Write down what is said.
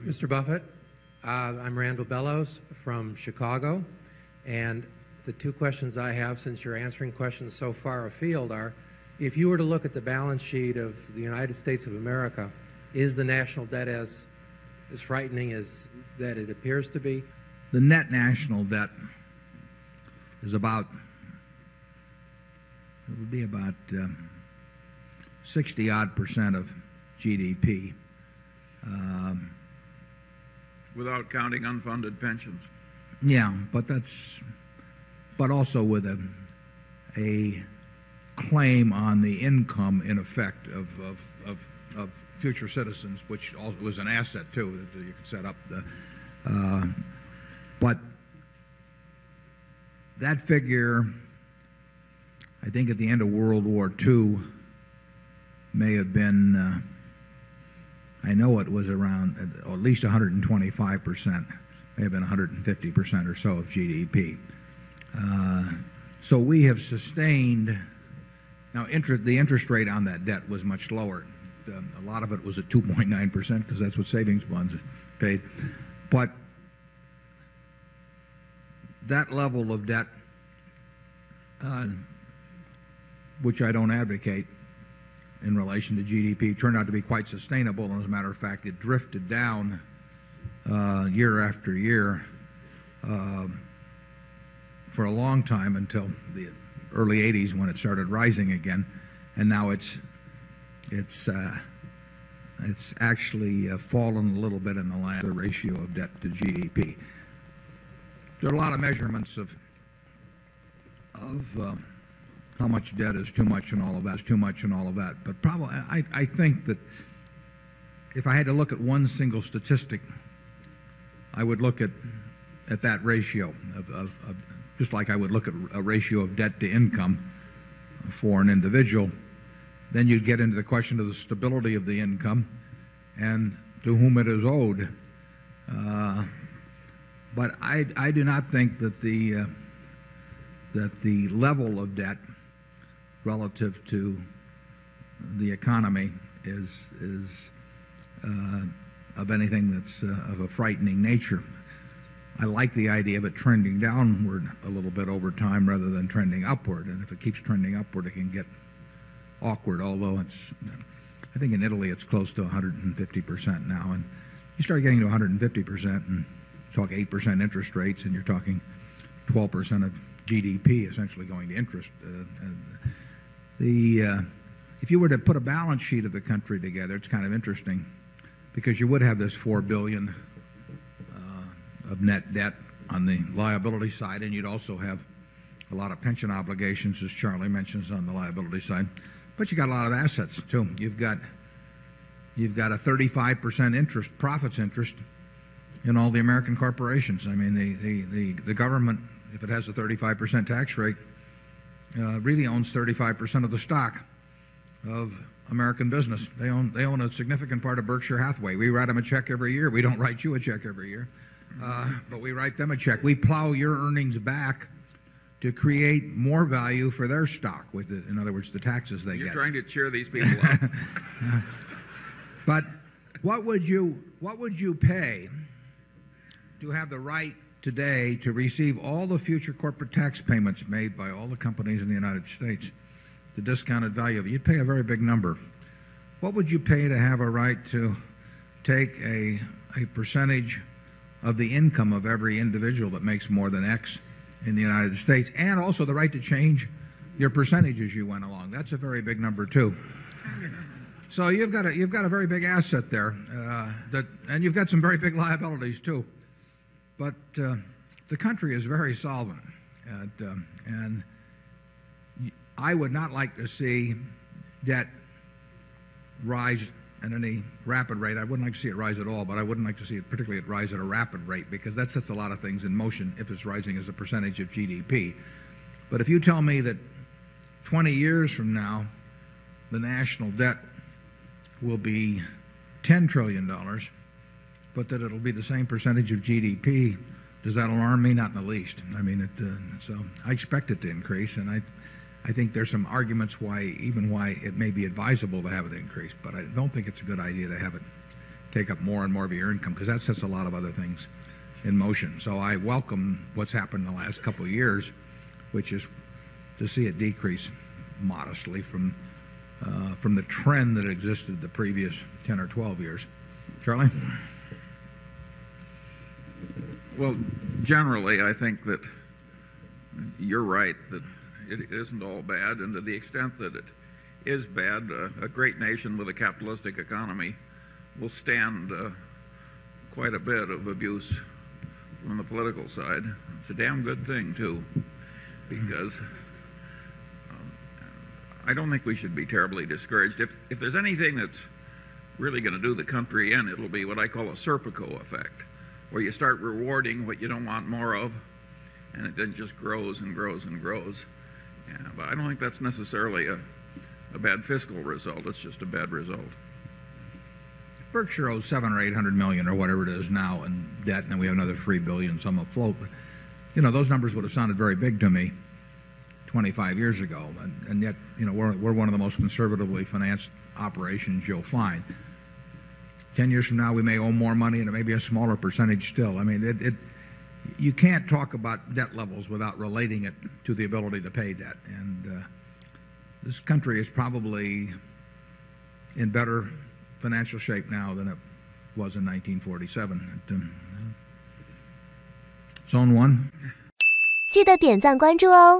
Mr. Buffett, I'm Randall Bellows from Chicago, and the two questions I have, since you're answering questions so far afield, are if you were to look at the balance sheet of the United States of America, is the national debt as frightening as that it appears to be? The net national debt is about, it would be about 60-odd% of GDP. Without counting unfunded pensions. Yeah, but also with a claim on the income, in effect, of future citizens, which also was an asset too that you could set up. But that figure, I think at the end of World War II, may have been, I know it was around at least 125%, may have been 150% or so of GDP. So we have sustained, now the interest rate on that debt was much lower. A lot of it was at 2.9% because that's what savings bonds paid. But that level of debt, which I don't advocate in relation to GDP, turned out to be quite sustainable. And as a matter of fact, it drifted down year after year for a long time until the early 80s when it started rising again. And now it's actually fallen a little bit in the last, the ratio of debt to GDP. There are a lot of measurements of how much debt is too much and all of that. But probably, I think that if I had to look at one single statistic, I would look at that ratio of just like I would look at a ratio of debt to income for an individual. Then you'd get into the question of the stability of the income and to whom it is owed. But I do not think that the level of debt relative to the economy is of anything that's of a frightening nature. I like the idea of it trending downward a little bit over time rather than trending upward. And if it keeps trending upward, it can get awkward, although I think in Italy it's close to 150% now. And you start getting to 150% and talk 8% interest rates, and you're talking 12% of GDP essentially going to interest. If you were to put a balance sheet of the country together, it's kind of interesting because you would have this $4 billion of net debt on the liability side, and you'd also have a lot of pension obligations, as Charlie mentions, on the liability side. But you got a lot of assets too. You've got a 35% profits interest in all the American corporations. I mean, the government, if it has a 35% tax rate, really owns 35% of the stock of American business. They own a significant part of Berkshire Hathaway. We write them a check every year. We don't write you a check every year, but we write them a check. We plow your earnings back to create more value for their stock, with in other words, the taxes they get. You're trying to cheer these people up. But what would you pay to have the right today to receive all the future corporate tax payments made by all the companies in the United States, the discounted value of it? You'd pay a very big number. What would you pay to have a right to take a percentage of the income of every individual that makes more than X in the United States, and also the right to change your percentage as you went along? That's a very big number too. So you've got a very big asset there, and you've got some very big liabilities too. But the country is very solvent, and I would not like to see debt rise at any rapid rate. I wouldn't like to see it rise at all, but I wouldn't like to see it particularly rise at a rapid rate, because that sets a lot of things in motion if it's rising as a percentage of GDP. But if you tell me that 20 years from now the national debt will be $10 trillion, but that it'll be the same percentage of GDP, does that alarm me? Not in the least. I mean, so I expect it to increase, and I think there's some arguments why it may be advisable to have it increase, but I don't think it's a good idea to have take up more and more of your income, because that sets a lot of other things in motion. So I welcome what's happened in the last couple of years, which is to see it decrease modestly from the trend that existed the previous 10 or 12 years. Charlie? Well, generally, I think that you're right, that it isn't all bad, and to the extent that it is bad, a great nation with a capitalistic economy will stand quite a bit of abuse from the political side. It's a damn good thing, too, because I don't think we should be terribly discouraged. If there's anything that's really going to do the country in, it'll be what I call a Serpico effect, where you start rewarding what you don't want more of, and it then just grows and grows and grows. Yeah, but I don't think that's necessarily a bad fiscal result. It's just a bad result. Berkshire owes $700 or $800 million or whatever it is now in debt, and then we have another $3 billion some afloat. But, you know, those numbers would have sounded very big to me 25 years ago, and yet, you know, we're one of the most conservatively financed operations you'll find. 10 years from now, we may owe more money, and it may be a smaller percentage still. I mean, you can't talk about debt levels without relating it to the ability to pay debt. And this country is probably in better financial shape now than it was in 1947. Zone 1. 记得点赞关注哦。